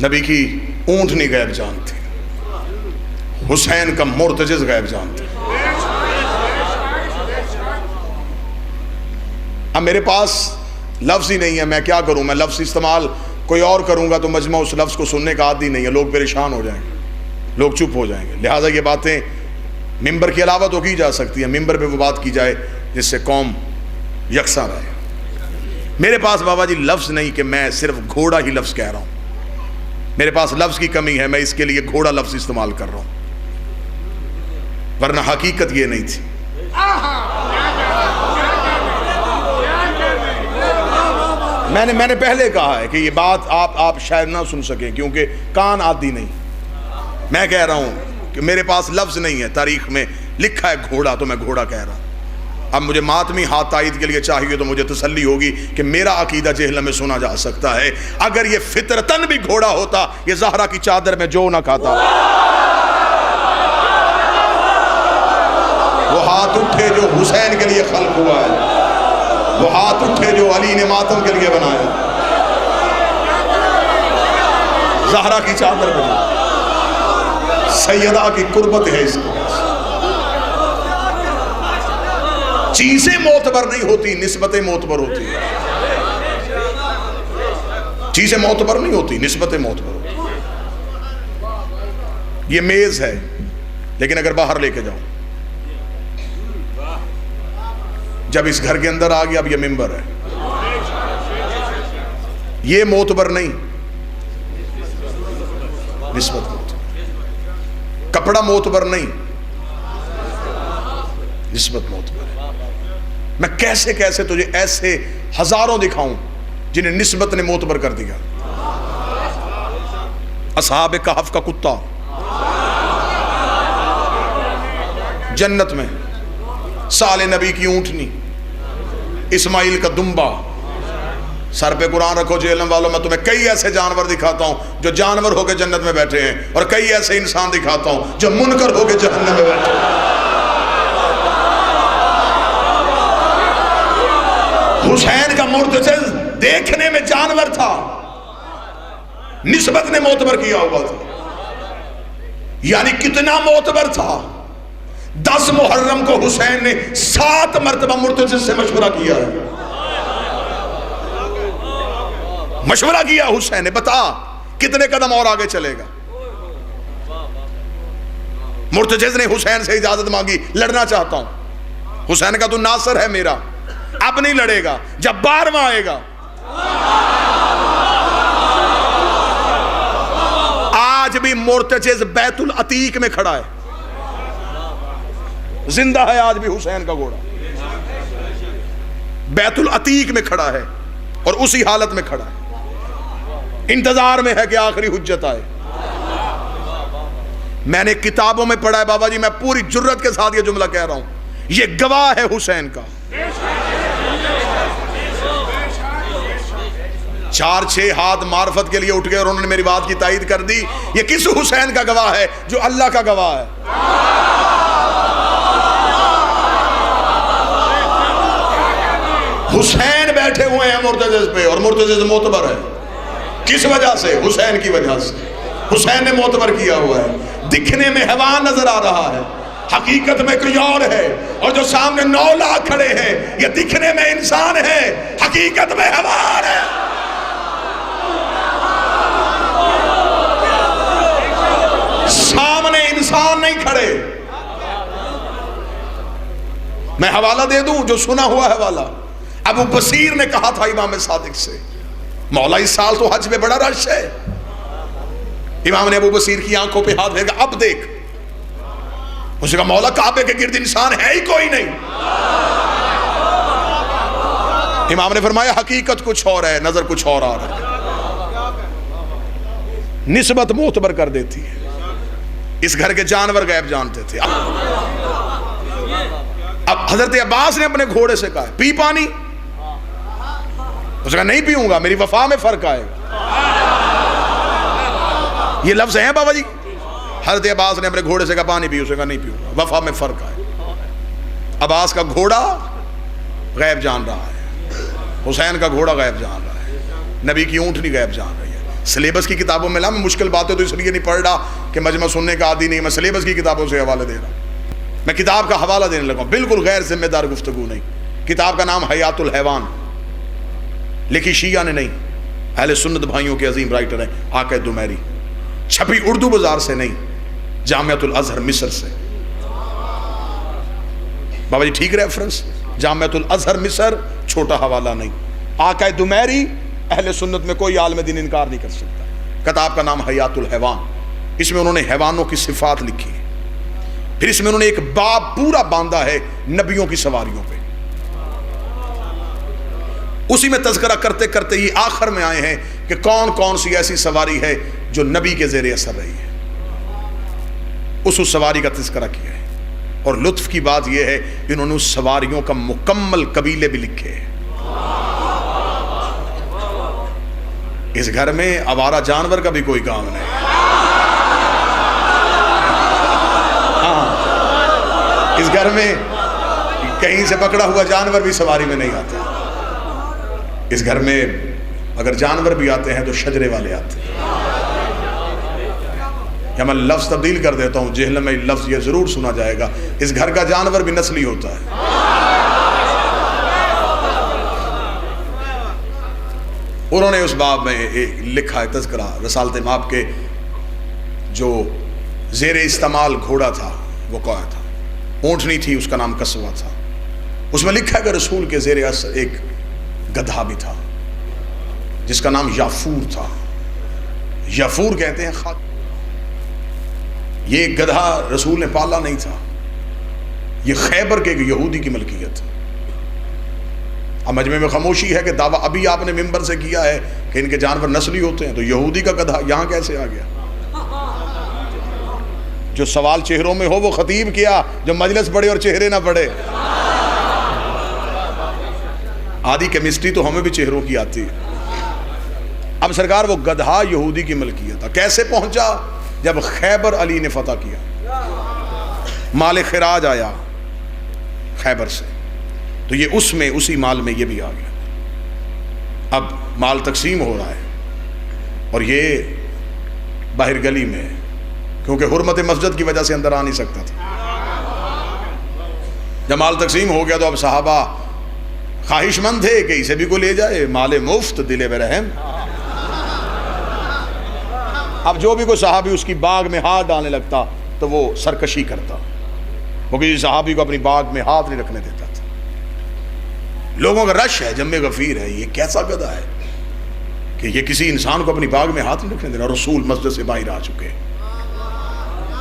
نبی کی اونٹنی غیب جانتی، حسین کا مرتجز غیب جانتی۔ اب میرے پاس لفظ ہی نہیں ہے، میں کیا کروں؟ میں لفظ استعمال کوئی اور کروں گا تو مجمع اس لفظ کو سننے کا عادی نہیں ہے، لوگ پریشان ہو جائیں گے، لوگ چپ ہو جائیں گے۔ لہٰذا یہ باتیں ممبر کے علاوہ تو کی جا سکتی ہیں، ممبر پہ وہ بات کی جائے جس سے قوم یکساں رہے۔ میرے پاس بابا جی لفظ نہیں کہ میں صرف گھوڑا ہی لفظ کہہ رہا ہوں، میرے پاس لفظ کی کمی ہے، میں اس کے لیے گھوڑا لفظ استعمال کر رہا ہوں، ورنہ حقیقت یہ نہیں تھی۔ میں نے پہلے کہا ہے کہ یہ بات آپ شاید نہ سن سکیں کیونکہ کان عادی نہیں۔ میں کہہ رہا ہوں کہ میرے پاس لفظ نہیں ہے، تاریخ میں لکھا ہے گھوڑا تو میں گھوڑا کہہ رہا ہوں۔ اب مجھے ماتمی ہاتھ تائید کے لیے چاہیے تو مجھے تسلی ہوگی کہ میرا عقیدہ جہلم میں سنا جا سکتا ہے۔ اگر یہ فطرتاً بھی گھوڑا ہوتا یہ زہرا کی چادر میں جو نہ کھاتا۔ وہ ہاتھ اٹھے جو حسین کے لیے خلق ہوا ہے، وہ ہاتھ اٹھے جو علی نے ماتم کے لیے بنایا، زہرا کی چادر بنا، سیدہ کی قربت ہے اس کو۔ چیزیں معتبر نہیں ہوتی، نسبتیں معتبر ہوتی ہیں۔ چیزیں معتبر نہیں ہوتی، نسبتیں معتبر ہوتی ہیں۔ یہ میز ہے لیکن اگر باہر لے کے جاؤ، جب اس گھر کے اندر آ گیا اب یہ ممبر ہے، یہ معتبر نہیں، نسبت معتبر۔ کپڑا معتبر نہیں، نسبت معتبر ہے۔ میں کیسے کیسے تجھے ایسے ہزاروں دکھاؤں جنہیں نسبت نے معتبر کر دیا۔ اصحاب کہف کا کتا جنت میں، سال نبی کی اونٹنی، اسماعیل کا دمبا، سر پہ قرآن رکھو جہلم والوں، میں تمہیں کئی ایسے جانور دکھاتا ہوں جو جانور ہو کے جنت میں بیٹھے ہیں، اور کئی ایسے انسان دکھاتا ہوں جو منکر ہو کے جہنم میں بیٹھے ہیں۔ حسین کا مرتجز دیکھنے میں جانور تھا، نسبت نے معتبر کیا ہوا تھا۔ یعنی کتنا معتبر تھا، 10 محرم کو حسین نے 7 مرتبہ مرتجز سے مشورہ کیا ہے۔ مشورہ کیا حسین نے، بتا کتنے قدم اور آگے چلے گا۔ مرتجز نے حسین سے اجازت مانگی، لڑنا چاہتا ہوں۔ حسین کا تو ناصر ہے میرا، اب نہیں لڑے گا، جب 12واں آئے گا۔ آج بھی مرتجز بیت العتیق میں کھڑا ہے، زندہ ہے آج بھی حسین کا گھوڑا، بیت العتیق میں کھڑا ہے اور اسی حالت میں کھڑا ہے، انتظار میں ہے کہ آخری حجت آئے۔ میں نے کتابوں میں پڑھا ہے بابا جی، میں پوری جرت کے ساتھ یہ جملہ کہہ رہا ہوں، یہ گواہ ہے حسین کا۔ 4-6 ہاتھ معرفت کے لیے اٹھ گئے اور انہوں نے میری بات کی تائید کر دی۔ یہ کس حسین کا گواہ ہے؟ جو اللہ کا گواہ ہے۔ حسین بیٹھے ہوئے ہیں مرتجز پہ اور مرتجز معتبر ہے۔ کس وجہ سے؟ حسین کی وجہ سے۔ حسین نے معتبر کیا ہوا ہے۔ دکھنے میں حیوان نظر آ رہا ہے، حقیقت میں کوئی اور ہے، اور جو سامنے 9 لاکھ کھڑے ہیں یہ دکھنے میں انسان ہے، حقیقت میں حیوان ہے۔ سامنے انسان نہیں کھڑے۔ میں حوالہ دے دوں جو سنا ہوا حوالہ، ابو بصیر نے کہا تھا امام صادق سے، مولا اس سال تو حج میں بڑا رش ہے۔ امام نے ابو بصیر کی آنکھوں پہ ہاتھ پھیرا، اب دیکھ۔ اس نے کہا مولا کعبے کے گرد انسان ہے ہی کوئی نہیں۔ امام نے فرمایا حقیقت کچھ اور ہے، نظر کچھ اور آ رہا ہے۔ نسبت معتبر کر دیتی ہے۔ اس گھر کے جانور غیب جانتے تھے۔ اب حضرت عباس نے اپنے گھوڑے سے کہا پی پانی، اس نے کہا نہیں پیوں گا، میری وفا میں فرق آئے گا۔ یہ لفظ ہیں بابا جی۔ حضرت عباس نے اپنے گھوڑے سے کہا پانی پی، اس نے کہا نہیں پیوں گا، وفا میں فرق آئے۔ عباس کا گھوڑا غیب جان رہا ہے، حسین کا گھوڑا غیب جان رہا ہے، نبی کی اونٹنی غیب جان رہی ہے۔ سلیبس کی کتابوں میں لا، میں مشکل باتیں تو اس لیے نہیں پڑھ رہا کہ مجمع سننے کا عادی نہیں، میں سلیبس کی کتابوں سے حوالہ دے رہا ہوں، میں کتاب کا حوالہ دینے لگا ہوں، بالکل غیر ذمہ دار گفتگو نہیں۔ کتاب کا نام حیات الحیوان، لکھی شیعہ نے نہیں، اہل سنت بھائیوں کے عظیم رائٹر ہیں آقا دمیری، چھپی اردو بازار سے نہیں، جامعۃ الازہر مصر سے۔ بابا جی ٹھیک ریفرنس، جامعۃ الازہر مصر، چھوٹا حوالہ نہیں۔ آقا دمیری، اہل سنت میں کوئی عالم دین انکار نہیں کر سکتا۔ کتاب کا نام حیات الحیوان، اس میں انہوں نے حیوانوں کی صفات لکھی ہے، پھر اس میں انہوں نے ایک باب پورا باندھا ہے نبیوں کی سواریوں پہ، اسی میں تذکرہ کرتے کرتے یہ آخر میں آئے ہیں کہ کون کون سی ایسی سواری ہے جو نبی کے زیر اثر رہی ہے، اس سواری کا تذکرہ کیا ہے۔ اور لطف کی بات یہ ہے کہ انہوں نے اس سواریوں کا مکمل قبیلے بھی لکھے ہیں۔ اس گھر میں آوارہ جانور کا بھی کوئی کام نہیں، ہاں اس گھر میں کہیں سے پکڑا ہوا جانور بھی سواری میں نہیں آتا، اس گھر میں اگر جانور بھی آتے ہیں تو شجرے والے آتے ہیں۔ یا میں لفظ تبدیل کر دیتا ہوں، جہل میں لفظ یہ ضرور سنا جائے گا، اس گھر کا جانور بھی نسلی ہوتا ہے۔ انہوں نے اس باب میں لکھا ہے تذکرہ رسالت مآب کے، جو زیر استعمال گھوڑا تھا وہ کیا تھا، اونٹنی تھی اس کا نام قصوہ تھا، اس میں لکھا ہے کہ رسول کے زیر اثر ایک گدھا بھی تھا جس کا نام یافور تھا۔ یافور کہتے ہیں خاک، یہ گدھا رسول نے پالا نہیں تھا، یہ خیبر کے ایک یہودی کی ملکیت ہے۔ اب مجمع میں خاموشی ہے کہ دعویٰ ابھی آپ نے ممبر سے کیا ہے کہ ان کے جانور نسلی ہوتے ہیں، تو یہودی کا گدھا یہاں کیسے آ گیا؟ جو سوال چہروں میں ہو وہ خطیب کیا، جو مجلس پڑھے اور چہرے نہ پڑھے۔ آدھی کیمسٹری تو ہمیں بھی چہروں کی آتی ہے۔ اب سرکار وہ گدھا یہودی کی ملکیت تھا، کیسے پہنچا؟ جب خیبر علی نے فتح کیا، مال خراج آیا خیبر سے، تو یہ اس میں اسی مال میں یہ بھی آ گیا۔ اب مال تقسیم ہو رہا ہے اور یہ باہر گلی میں، کیونکہ حرمت مسجد کی وجہ سے اندر آ نہیں سکتا تھا۔ جب مال تقسیم ہو گیا تو اب صحابہ خواہش مند تھے کہ اسے بھی کو لے جائے، مال مفت دل برحم۔ اب جو بھی کوئی صحابی اس کی باغ میں ہاتھ ڈالنے لگتا تو وہ سرکشی کرتا، وہ کسی صحابی کو اپنی باغ میں ہاتھ نہیں رکھنے دیتا تھا۔ لوگوں کا رش ہے، جم غفیر ہے، یہ کیسا گدھا ہے کہ یہ کسی انسان کو اپنی باغ میں ہاتھ نہیں رکھنے دینا۔ رسول مسجد سے باہر آ چکے،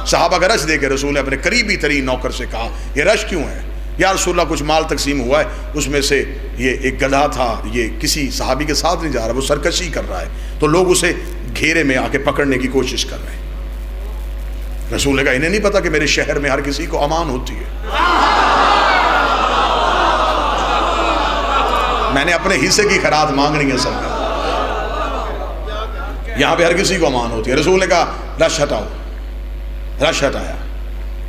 صحابہ کا رش دے کے رسول نے اپنے قریبی ترین نوکر سے کہا یہ رش کیوں ہے؟ یا رسول اللہ کچھ مال تقسیم ہوا ہے، اس میں سے یہ ایک گدھا تھا، یہ کسی صحابی کے ساتھ نہیں جا رہا، وہ سرکشی کر رہا ہے، تو لوگ اسے گھیرے میں آ کے پکڑنے کی کوشش کر رہے ہیں۔ رسول نے کہا انہیں نہیں پتا کہ میرے شہر میں ہر کسی کو امان ہوتی ہے، میں نے اپنے حصے کی خیرات مانگنی ہے سرکار، یہاں پہ ہر کسی کو امان ہوتی ہے۔ رسول نے کہا رش ہٹاؤ، رش ہٹایا،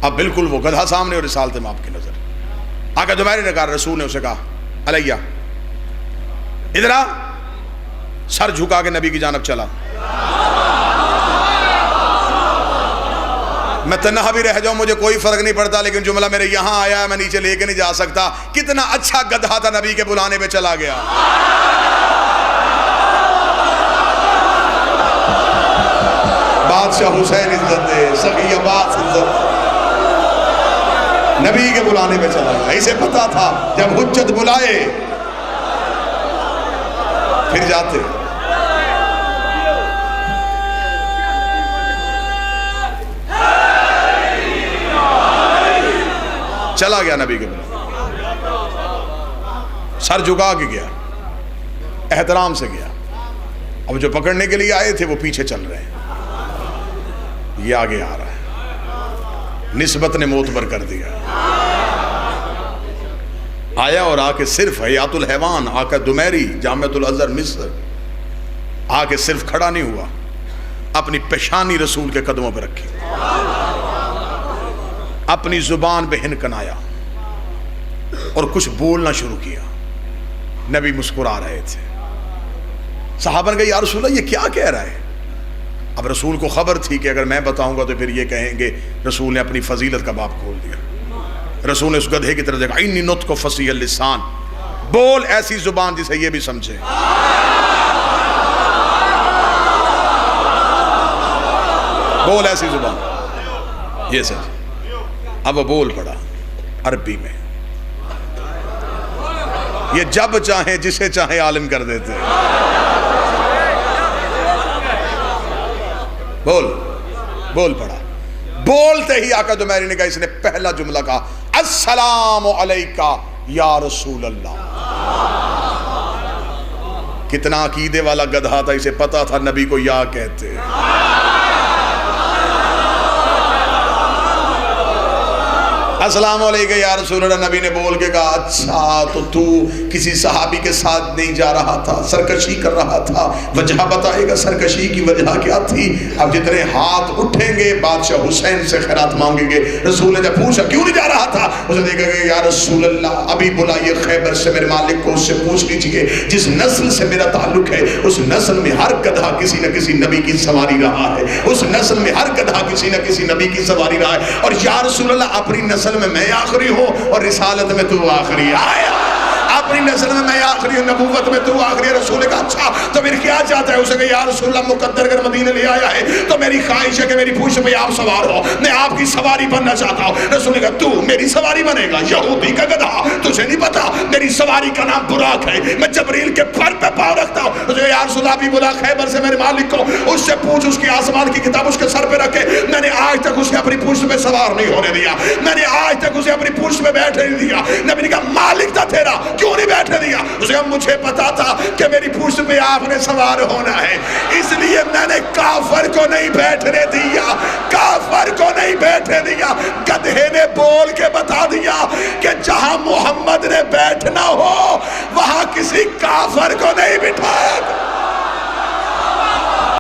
اب بالکل وہ گدھا سامنے اور رسالت مآب کی نظر۔ آقا دمیری نے کہا، رسول نے اسے کہا علیہ ادھر آ، سر جھکا کے نبی کی جانب چلا۔ میں تنہا بھی رہ جاؤں مجھے کوئی فرق نہیں پڑتا، لیکن جملہ میرے یہاں آیا ہے میں نیچے لے کے نہیں جا سکتا۔ کتنا اچھا گدھا تھا، نبی کے بلانے پہ چلا گیا۔ بادشاہ حسین عزت دے، سخی عباس عزت دے، نبی کے بلانے پہ چلا گیا۔ اسے پتا تھا جب حجت بلائے پھر جاتے۔ چلا گیا نبی کے بلانے، سر جھکا کے گیا، احترام سے گیا۔ اب جو پکڑنے کے لیے آئے تھے وہ پیچھے چل رہے ہیں، یہ آگے آ رہا ہے، نسبت نے معتبر کر دیا۔ آیا اور آ کے صرف حیات الحیوان آقا دمیری جامعۃ الازہر مصر آ کے صرف کھڑا نہیں ہوا، اپنی پیشانی رسول کے قدموں پہ رکھی، اپنی زبان پہ ہنکنایا اور کچھ بولنا شروع کیا۔ نبی مسکرا رہے تھے، صحابہ نے کہا یا رسول اللہ یہ کیا کہہ رہا ہے؟ اب رسول کو خبر تھی کہ اگر میں بتاؤں گا تو پھر یہ کہیں گے رسول نے اپنی فضیلت کا باب کھول دیا۔ رسول نے اس گدھے کی طرف دیکھا، انی نطق فصیح اللسان، بول ایسی زبان جسے یہ بھی سمجھے، بول ایسی زبان یہ سمجھے۔ اب وہ بول پڑا عربی میں، یہ جب چاہیں جسے چاہیں عالم کر دیتے، بول پڑا۔ بولتے ہی آقا دو مہری نے کہا، اس نے پہلا جملہ کہا السلام علیکہ یا رسول اللہ۔ کتنا عقیدے والا گدھا تھا، اسے پتا تھا نبی کو یا کہتے۔ السلام علیکم یا رسول اللہ، نبی نے بول کے کہا اچھا تو کسی صحابی کے ساتھ نہیں جا رہا تھا، سرکشی کر رہا تھا، وجہ بتائے گا سرکشی کی وجہ کیا تھی؟ اب جتنے ہاتھ اٹھیں گے بادشاہ حسین سے خیرات مانگیں گے۔ رسول نے جب پوچھا کیوں نہیں جا رہا تھا، اسے دیکھا کہ یا رسول اللہ ابھی بلائیے خیبر سے میرے مالک کو، اس سے پوچھ لیجئے جس نسل سے میرا تعلق ہے اس نسل میں ہر گدھا کسی نہ کسی نبی کی سواری رہا ہے، اس نسل میں ہر گدھا کسی نہ کسی نبی کی سواری رہا ہے، اور یا رسول اللہ اپنی نسل میں آخری ہوں اور رسالت میں تو آخری آیا، اپنی نسل میں آخری ہوں، نبوت میں تو آخری ہے۔ رسول نے کہا اچھا تو پھر کیا چاہتا ہے؟ اسے کہا یا رسول اللہ مقدر اگر مدینہ لے آیا ہے تو میری خواہش ہے کہ میری پوچھ پہ آپ سوار ہو، میں آپ کی سواری بننا چاہتا ہوں۔ رسول نے کہا تو میری سواری بنے گا یہودی کا گدھا، تجھے نہیں پتا میری سواری کا نام براق ہے، میں جبریل کے پر پہ پاؤں رکھتا ہوں۔ رسول یا رسول اللہ بھی بلا خیبر سے میرے مالک کو، اس سے پوچھ اس کی آسمان کی کتاب اس کے سر پہ رکھے، میں نے آج تک اسے اپنی پوچھ پہ سوار نہیں ہونے دیا، میں نے آج تک اسے اپنی پوچھ پہ بیٹھنے نہیں دیا۔ نبی نے کہا مالک تھا تیرا کیوں نہیں بیٹھنے دیا؟ اسے کہا مجھے پتا تھا کہ میری پوچھ پہ آپ نے سوار ہونا ہے، اس لیے میں نے کافر کو نہیں بیٹھنے دیا، کافر کو نہیں بیٹھنے دیا۔ گدھے نے بول کے بتا دیا کہ جہاں محمد نے بیٹھنا ہو وہاں کسی کافر کو نہیں بٹھایا۔